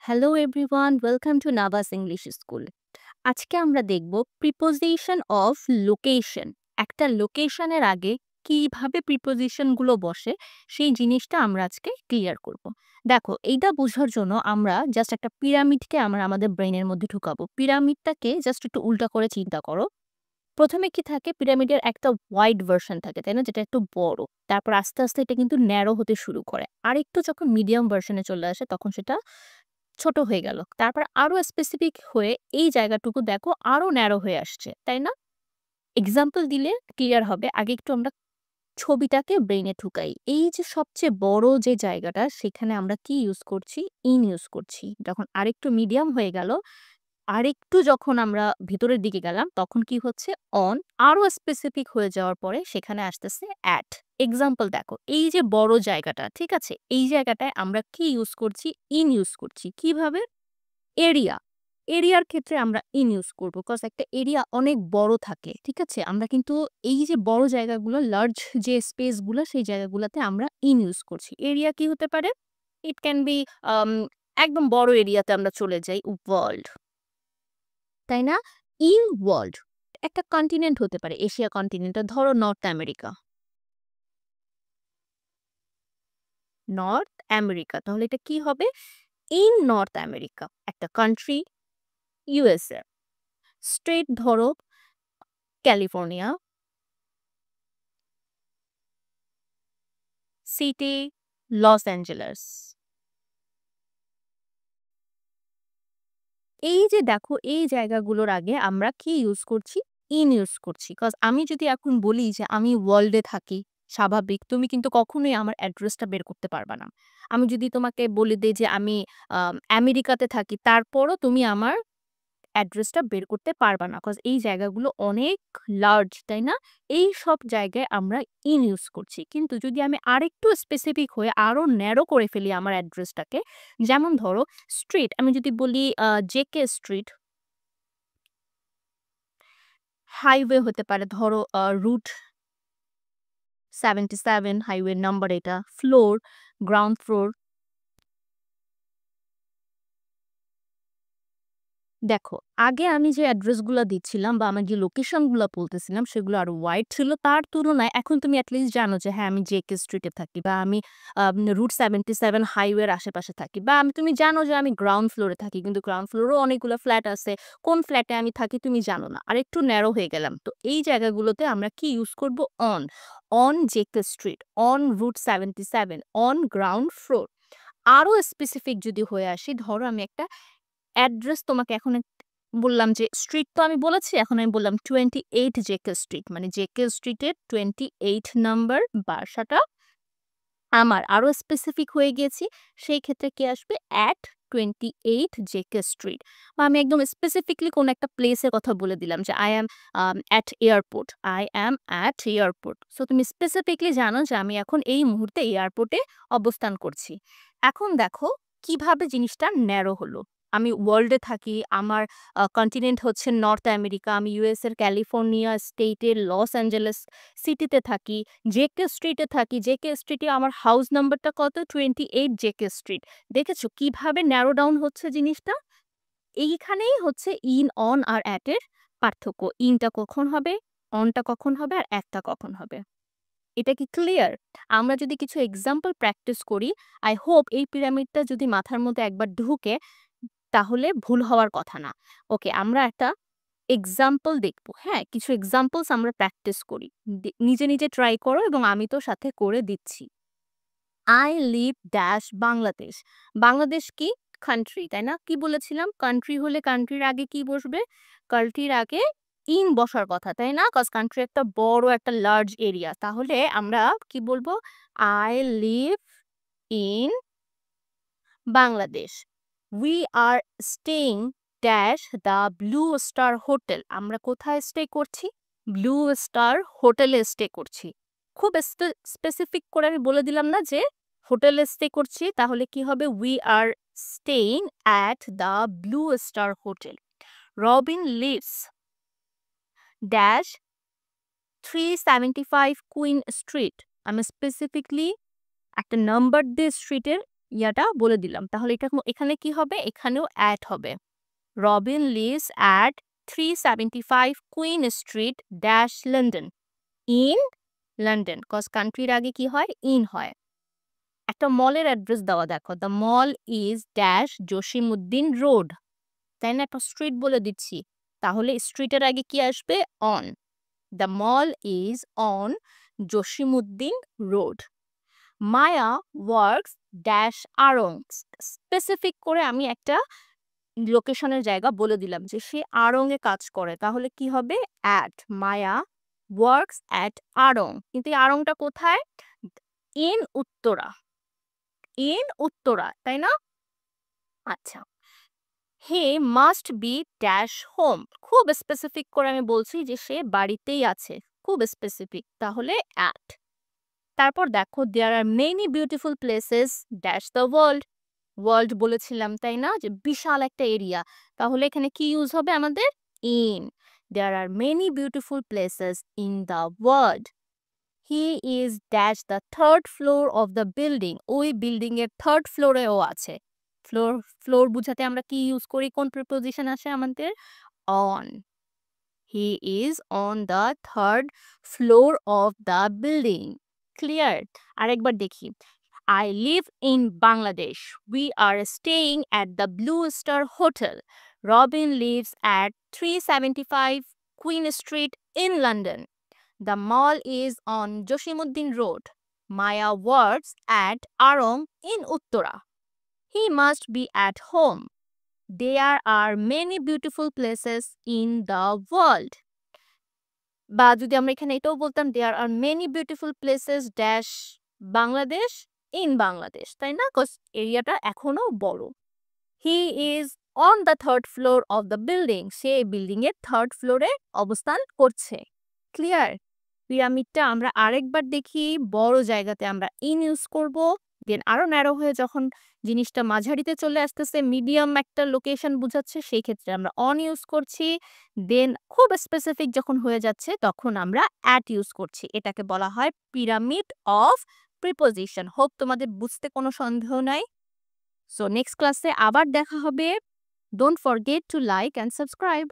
Hello everyone, welcome to নাভাস English school. আজকে আমরা দেখব প্রিপোজিশন অফ লোকেশন। একটা লোকেশনের আগে কিভাবে প্রিপোজিশনগুলো বসে সেই জিনিসটা আমরা আজকে ক্লিয়ার করব। দেখো, এইটা বোঝার জন্য আমরা জাস্ট একটা পিরামিডকে আমরা আমাদের ব্রেনের মধ্যে ঢুকাবো। পিরামিডটাকে জাস্ট একটু উল্টা করে চিন্তা করো। প্রথমে কি থাকে, পিরামিডের একটা ওয়াইড ভার্সন থাকে, তাই না, যেটা একটু বড়। তারপর আস্তে আস্তে এটা কিন্তু ন্যারো হতে শুরু করে, আর একটু যখন মিডিয়াম ভার্সনে চলে আসে তখন সেটা ছোট হয়ে গেল। তারপর আরো স্পেসিফিক হয়ে এই জায়গাটুকু দেখো আরো ন্যারো হয়ে আসছে, তাই না? এক্সাম্পল দিলে ক্লিয়ার হবে। আগে একটু আমরা ছবিটাকে ব্রেইনে ঢুকাই। এই যে সবচেয়ে বড় যে জায়গাটা, সেখানে আমরা কি ইউজ করছি? ইন ইউজ করছি। যখন আরেকটু মিডিয়াম হয়ে গেল, আরেকটু যখন আমরা ভিতরের দিকে গেলাম, তখন কি হচ্ছে? অন। আরো স্পেসিফিক হয়ে যাওয়ার পরে সেখানে আসতেছে অ্যাট। এক্সাম্পল দেখো, এই যে বড় জায়গাটা, ঠিক আছে, এই জায়গাটায় আমরা কি ইউজ করছি? ইন ইউজ করছি। কিভাবে? এরিয়া। এরিয়ার ক্ষেত্রে আমরা ইন ইউজ করব। কজ একটা এরিয়া অনেক বড় থাকে। ঠিক আছে? আমরা কিন্তু এই যে বড় জায়গাগুলো, লার্জ যে স্পেস গুলো, সেই জায়গাগুলোতে আমরা ইন ইউজ করছি। এরিয়া কি হতে পারে? ইট ক্যান বি আম একদম বড় এরিয়াতে আমরা চলে যাই, ওয়ার্ল্ড। তাই না? In world. একটা কন্টিনেন্ট হতে পারে, এশিয়া কন্টিনেন্টটা ধরো নর্থ আমেরিকা। North America. তাহলে এটা কি হবে? In north America. একটা কান্ট্রি, ইউএসএ। স্টেট ধরো ক্যালিফোর্নিয়া। City Los Angeles. এই যে দেখো, এই জায়গাগুলোর আগে আমরা কি ইউজ করছি? ইন ইউজ করছি। কজ আমি যদি এখন বলি যে আমি ওয়ার্ল্ডে থাকি, স্বাভাবিক তুমি কিন্তু কখনোই আমার অ্যাড্রেসটা বের করতে পারবা না। আমি যদি তোমাকে বলে দেই যে আমি আমেরিকাতে থাকি, তারপরও তুমি আমার অ্যাড্রেসটা বের করতে পারবা না। কজ এই জায়গাগুলো অনেক লার্জ, তাই না? এই সব জায়গায় আমরা ইন ইউজ করছি। কিন্তু যদি আমি আরেকটু স্পেসিফিক হয়ে আরো ন্যারো করে ফেলি আমার অ্যাড্রেসটাকে, যেমন ধরো স্ট্রিট, আমি যদি বলি জেকে স্ট্রিট, হাইওয়ে হতে পারে ধরো রুট 77, হাইওয়ে নাম্বার এটা, ফ্লোর, গ্রাউন্ড ফ্লোর। দেখো, আগে আমি যে অ্যাড্রেসগুলা দিচ্ছিলাম বা আমি যে লোকেশনগুলা বলতেছিলাম সেগুলো আরো ওয়াইড ছিল। তার তুলনায় এখন তুমি এট লিস্ট জানো যে হ্যাঁ, আমি জেকে স্ট্রিটে থাকি বা আমি রুট 77 হাইওয়ের আশেপাশে থাকি, বা তুমি জানো যে আমি গ্রাউন্ড ফ্লোরে থাকি। কিন্তু গ্রাউন্ড ফ্লোরেও অনেকগুলো ফ্ল্যাট আছে। কোন ফ্ল্যাটে আমি থাকি তুমি জানো না। আর একটু ন্যারো হয়ে গেলাম। তো এই জায়গাগুলোতে আমরা কি ইউজ করব? On. On JK street, on route 77, on ground floor. আরো স্পেসিফিক যদি হয়ে আসি, ধরো আমি একটা অ্যাড্রেস তোমাকে এখন বললাম যে স্ট্রিট তো আমি বলেছি, এখন আমি বললাম 28 জেকে স্ট্রিট, মানে জেকে স্ট্রিটের 28 নাম্বার বাসাটা আমার। আরো স্পেসিফিক হয়ে গিয়েছি, সেই ক্ষেত্রে কি আসবে? At 28 JK street. বা আমি একদম স্পেসিফিকলি কোন একটা প্লেসের কথা বলে দিলাম যে I am at airport, I am at airport. So তুমি স্পেসিফিকলি জানো যে আমি এখন এই মুহূর্তে এয়ারপোর্টে অবস্থান করছি। এখন দেখো কিভাবে জিনিসটা ন্যারো হলো। আমি ওয়ার্ল্ডে থাকি, আমার কন্টিনেন্ট হচ্ছে নর্থ আমেরিকা, আমি ইউএস এর ক্যালিফোর্নিয়া স্টেটের লস অ্যাঞ্জেলেস সিটিতে থাকি, জেকে স্ট্রিটে থাকি। জেকে স্ট্রিটে আমার হাউস নাম্বারটা কত? 28 জেকে স্ট্রিট। দেখেছো কিভাবে ন্যারো ডাউন হচ্ছে জিনিসটা? এইখানেই হচ্ছে ইন, অন আর অ্যাট এর পার্থক্য। ইনটা কখন হবে, অনটা কখন হবে, আর অ্যাটটা কখন হবে। এটা কি ক্লিয়ার? আমরা যদি কিছু এক্সাম্পল প্র্যাকটিস করি, আই হোপ এই পিরামিডটা যদি মাথার মধ্যে একবার ঢুকে, তাহলে ভুল হওয়ার কথা না। ওকে, আমরা একটা এক্সাম্পল দেখব। হ্যাঁ, কিছু এক্সাম্পলস আমরা প্র্যাকটিস করি। নিজে, নিজে ট্রাই করো এবং আমি তো সাথে করে দিচ্ছি। I live dash Bangladesh. Bangladesh কি? কান্ট্রি, তাই না? কি বলেছিলাম? কান্ট্রি হলে কান্ট্রির আগে কি বসবে? কান্ট্রির আগে ইন বসার কথা, তাই না? কজ কান্ট্রি একটা বড় একটা লার্জ এরিয়া। তাহলে আমরা কি বলবো? I live in Bangladesh. We are staying dash the blue star hotel. আমরা কোথায় স্টে করছি? ব্লু স্টার হোটেলে স্টে করছি। খুব স্পেসিফিক করে আমি বলে দিলাম না যে হোটেলে স্টে করছি, তাহলে কি হবে? We are staying at the blue star hotel. Robin lives dash 375 Queen street. আমি স্পেসিফিকলি একটা নাম্বার দিয়ে স্ট্রিটের ইয়াটা বলে দিলাম। তাহলে এটা এখানে কি হবে? এখানেও অ্যাট হবে। Robin lives at 375 Queen street dash London. In London, কজ কান্ট্রির আগে কি হয়? ইন হয়। একটা মলের অ্যাড্রেস দেওয়া দেখো। The mall is dash Jasimuddin road, তাই না? একটা স্ট্রিট বলে দিচ্ছি, তাহলে স্ট্রিটের আগে কি আসবে? On. The mall is on Jasimuddin road. Maya works dash আড়ং, স্পেসিফিক করে আমি একটা লোকেশনের জায়গা বলে দিলাম যে সে আড়ং এ কাজ করে, তাহলে কি হবে? অ্যাট মায়া ওয়ার্কস অ্যাট আড়ং। কিন্তু এই আড়ংটা কোথায়? ইন উত্তরা, ইন উত্তরা, তাই না? আচ্ছা, he must be dash home, খুব স্পেসিফিক করে আমি বলছি যে সে বাড়িতেই আছে, খুব স্পেসিফিক, তাহলে অ্যাট। তারপর দেখো, there are many beautiful places dash the world, world বলেছিলাম তাই না, যে বিশাল একটা এরিয়া, তাহলে এখানে কি ইউজ হবে আমাদের? In. There are many beautiful places in the world. He is dash the third floor of the building, ওই বিল্ডিং এর থার্ড ফ্লোরেও আছে। ফ্লোর, ফ্লোর বুঝাতে আমরা কি ইউজ করি? কোন প্রিপোজিশন আসে আমাদের? On. He is on the third floor of the building. Clear? আরেকবার দেখি। I live in Bangladesh. We are staying at the Blue Star Hotel. Robin lives at 375 Queen Street in London. The mall is on Joshimuddin Road. Maya works at Arong in Uttara. He must be at home. There are many beautiful places in the world. বা যদি আমরা এখানে এটাও বলতাম, there are many beautiful places dash Bangladesh in Bangladesh, তাই না? Cause এরিয়াটা এখনো বড়। He is on the third floor of the building, সে বিল্ডিং এর থার্ড ফ্লোরে অবস্থান করছে। ক্লিয়ার? পিরামিডটা আমরা আরেকবার দেখি, বড় জায়গাতে আমরা ইন ইউজ করব, দেন আরো ন্যারো হয়ে যখন জিনিসটা মাঝারিতে চলে আসতেছে, মিডিয়াম একটা লোকেশন বুঝাচ্ছে, সেই ক্ষেত্রে আমরা অন ইউজ করছি। দেন খুব স্পেসিফিক যখন হয়ে যাচ্ছে তখন আমরা অ্যাট ইউজ করছি। এটাকে বলা হয় পিরামিড অফ প্রিপোজিশন। হোপ তোমাদের বুঝতে কোনো সন্দেহ নাই। সো নেক্সট ক্লাসে আবার দেখা হবে। Don't forget to like and subscribe.